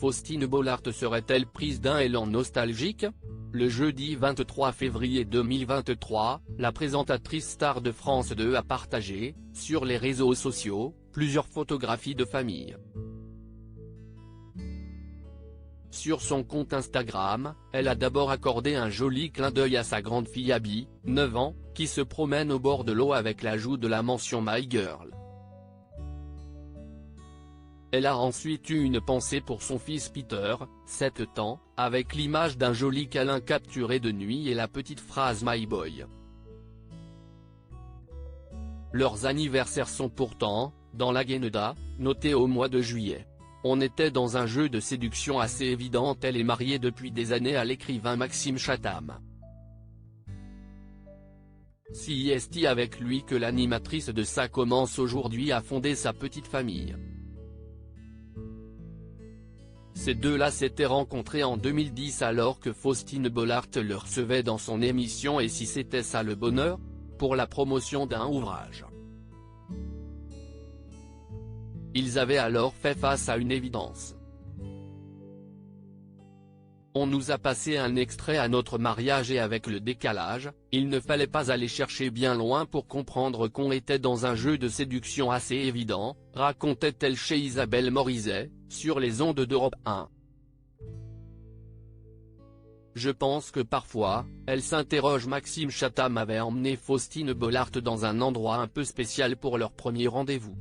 Faustine Bollaert serait-elle prise d'un élan nostalgique? Le jeudi 23 février 2023, la présentatrice star de France 2 a partagé, sur les réseaux sociaux, plusieurs photographies de famille. Sur son compte Instagram, elle a d'abord accordé un joli clin d'œil à sa grande fille Abby, 9 ans, qui se promène au bord de l'eau avec l'ajout de la mention My Girl. Elle a ensuite eu une pensée pour son fils Peter, 7 ans, avec l'image d'un joli câlin capturé de nuit et la petite phrase My Boy. Leurs anniversaires sont pourtant, dans l'agenda, notés au mois de juillet. On était dans un jeu de séduction assez évident. Elle est mariée depuis des années à l'écrivain Maxime Chatham. C'est avec lui que l'animatrice de Ça commence aujourd'hui a fondé sa petite famille. Ces deux-là s'étaient rencontrés en 2010 alors que Faustine Bollaert le recevait dans son émission Et si c'était ça le bonheur, pour la promotion d'un ouvrage. Ils avaient alors fait face à une évidence. On nous a passé un extrait à notre mariage et avec le décalage, il ne fallait pas aller chercher bien loin pour comprendre qu'on était dans un jeu de séduction assez évident, racontait-elle chez Isabelle Morizet, sur les ondes d'Europe 1. Je pense que parfois, elle s'interroge. Maxime Chatham avait emmené Faustine Bollaert dans un endroit un peu spécial pour leur premier rendez-vous.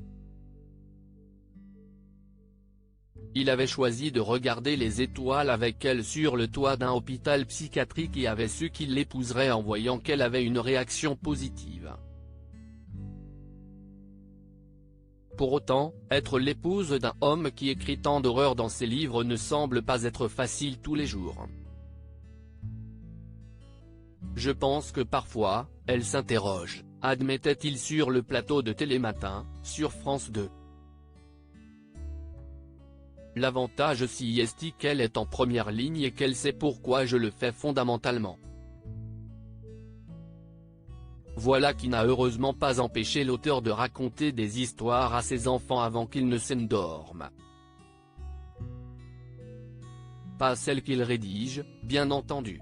Il avait choisi de regarder les étoiles avec elle sur le toit d'un hôpital psychiatrique et avait su qu'il l'épouserait en voyant qu'elle avait une réaction positive. Pour autant, être l'épouse d'un homme qui écrit tant d'horreur dans ses livres ne semble pas être facile tous les jours. Je pense que parfois, elle s'interroge, admettait-il sur le plateau de Télématin, sur France 2. L'avantage c'est qu'elle est en première ligne et qu'elle sait pourquoi je le fais fondamentalement. Voilà qui n'a heureusement pas empêché l'auteur de raconter des histoires à ses enfants avant qu'ils ne s'endorment. Pas celles qu'il rédige, bien entendu.